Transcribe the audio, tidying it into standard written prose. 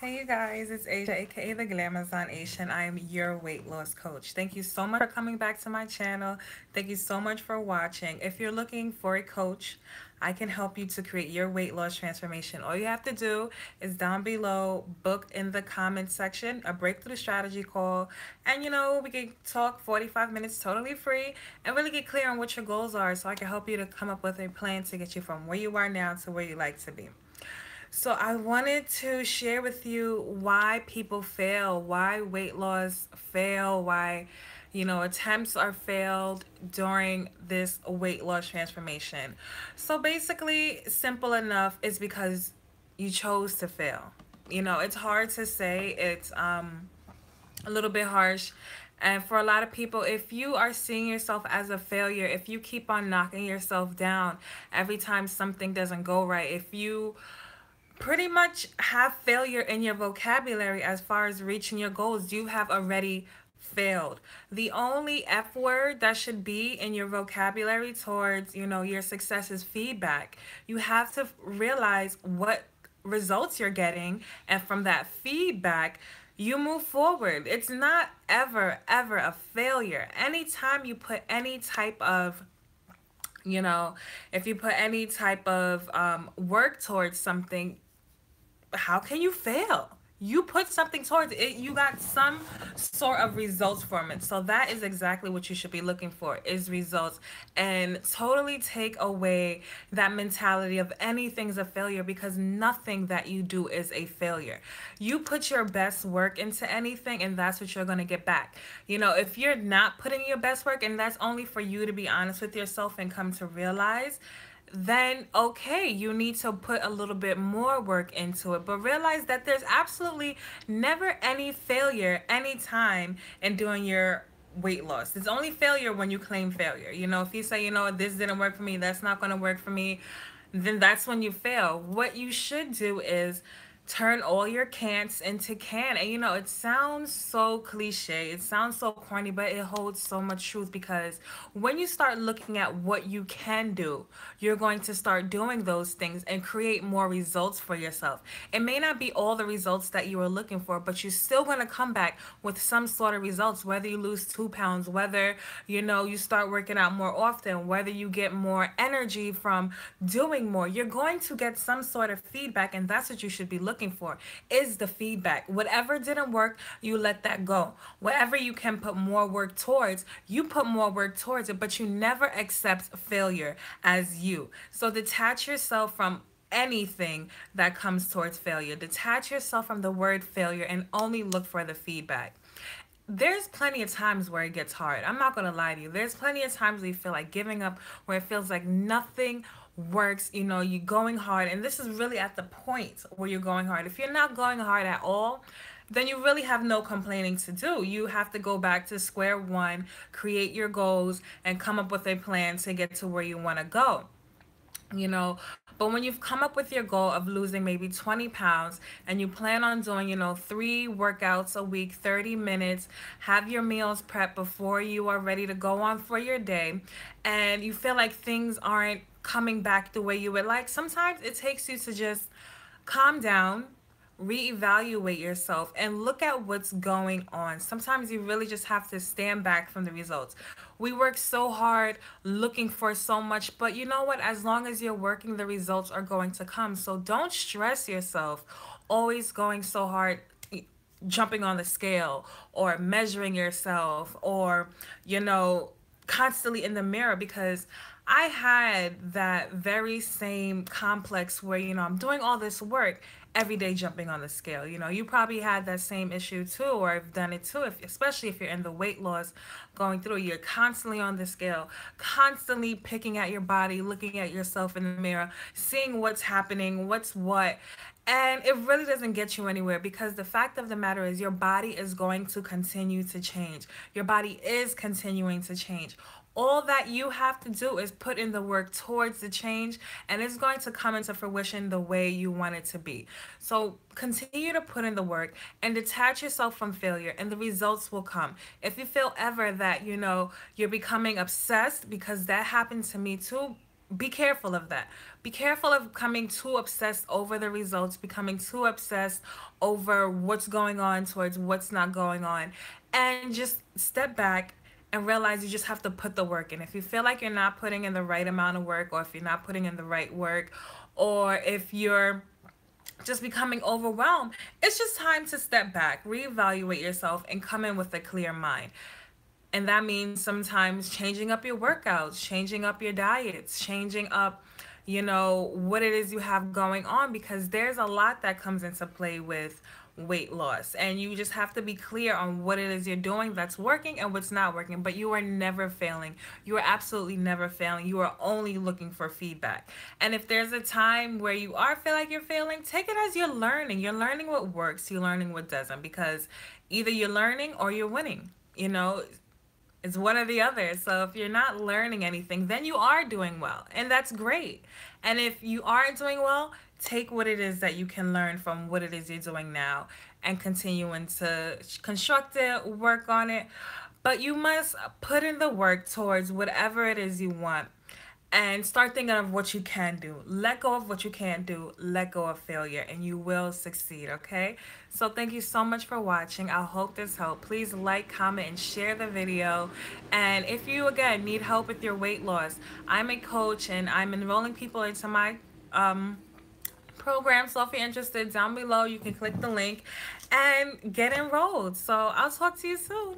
Hey you guys, it's Asia, aka the Glamazon Asian. I am your weight loss coach. Thank you so much for coming back to my channel. Thank you so much for watching. If you're looking for a coach, I can help you to create your weight loss transformation. All you have to do is down below, book in the comment section a breakthrough strategy call, and we can talk 45 minutes totally free and really get clear on what your goals are so I can help you to come up with a plan to get you from where you are now to where you like to be. So I wanted to share with you why people fail, why weight loss fail, why attempts are failed during this weight loss transformation. So basically, simple enough is because you chose to fail. It's hard to say. It's a little bit harsh. And for a lot of people, if you are seeing yourself as a failure, if you keep on knocking yourself down every time something doesn't go right, if you pretty much have failure in your vocabulary as far as reaching your goals, you have already failed. The only F word that should be in your vocabulary towards, your success is feedback. You have to realize what results you're getting, and from that feedback, you move forward. It's not ever a failure. Anytime you put any type of you know, if you put any type of work towards something, how can you fail? You put something towards it, you got some sort of results from it. So that is exactly what you should be looking for, is results. And totally take away that mentality of anything's a failure, because nothing that you do is a failure. You put your best work into anything, and that's what you're going to get back. If you're not putting your best work, and that's only for you to be honest with yourself and come to realize, then okay, you need to put a little bit more work into it. But realize that there's absolutely never any failure anytime in doing your weight loss. There's only failure when you claim failure. If you say, this didn't work for me, that's not going to work for me, then that's when you fail. What you should do is turn all your can'ts into can. And it sounds so cliche, it sounds so corny, but it holds so much truth, because when you start looking at what you can do, you're going to start doing those things and create more results for yourself. It may not be all the results that you were looking for, but you're still going to come back with some sort of results, whether you lose 2 pounds, whether you start working out more often, whether you get more energy from doing more. You're going to get some sort of feedback, and that's what you should be looking for, is the feedback. Whatever didn't work, you let that go. Whatever you can put more work towards, you put more work towards it, but you never accept failure as you. So detach yourself from anything that comes towards failure. Detach yourself from the word failure and only look for the feedback. There's plenty of times where it gets hard. I'm not going to lie to you. There's plenty of times where you feel like giving up, where it feels like nothing works. You're going hard, and this is really at the point where you're going hard. If you're not going hard at all, then you really have no complaining to do. You have to go back to square one, create your goals, and come up with a plan to get to where you want to go. But when you've come up with your goal of losing maybe 20 pounds, and you plan on doing 3 workouts a week, 30 minutes, have your meals prepped before you are ready to go on for your day, and you feel like things aren't coming back the way you would like, sometimes it takes you to just calm down, reevaluate yourself, and look at what's going on. Sometimes you really just have to stand back from the results. We work so hard looking for so much, but you know what? As long as you're working, the results are going to come. So don't stress yourself always going so hard, jumping on the scale or measuring yourself, or constantly in the mirror, because I had that very same complex where I'm doing all this work every day, jumping on the scale. You probably had that same issue too, or have done it too, especially if you're in the weight loss going through. You're constantly on the scale, constantly picking at your body, looking at yourself in the mirror, seeing what's happening, what's what. And it really doesn't get you anywhere, because the fact of the matter is your body is going to continue to change. Your body is continuing to change. All that you have to do is put in the work towards the change, and it's going to come into fruition the way you want it to be. So continue to put in the work and detach yourself from failure, and the results will come. If you feel ever that, you're becoming obsessed, because that happened to me too, be careful of that. Be careful of becoming too obsessed over the results, becoming too obsessed over what's going on towards what's not going on. And just step back and realize you just have to put the work in. If you feel like you're not putting in the right amount of work, or if you're not putting in the right work, or if you're just becoming overwhelmed, it's just time to step back, reevaluate yourself, and come in with a clear mind. And that means sometimes changing up your workouts, changing up your diets, changing up, what it is you have going on, because there's a lot that comes into play with weight loss. And you just have to be clear on what it is you're doing that's working and what's not working. But you are never failing. You are absolutely never failing. You are only looking for feedback. And if there's a time where you are feel like you're failing, take it as you're learning. You're learning what works, you're learning what doesn't, because either you're learning or you're winning. It's one or the other. So if you're not learning anything, then you are doing well. And that's great. And if you aren't doing well, take what it is that you can learn from what it is you're doing now and continuing to construct it, work on it. But you must put in the work towards whatever it is you want, and start thinking of what you can do. Let go of what you can't do. Let go of failure, and you will succeed, okay? So thank you so much for watching. I hope this helped. Please like, comment, and share the video. And if you, again, need help with your weight loss, I'm a coach, and I'm enrolling people into my program. So if you're interested, down below, you can click the link and get enrolled. So I'll talk to you soon.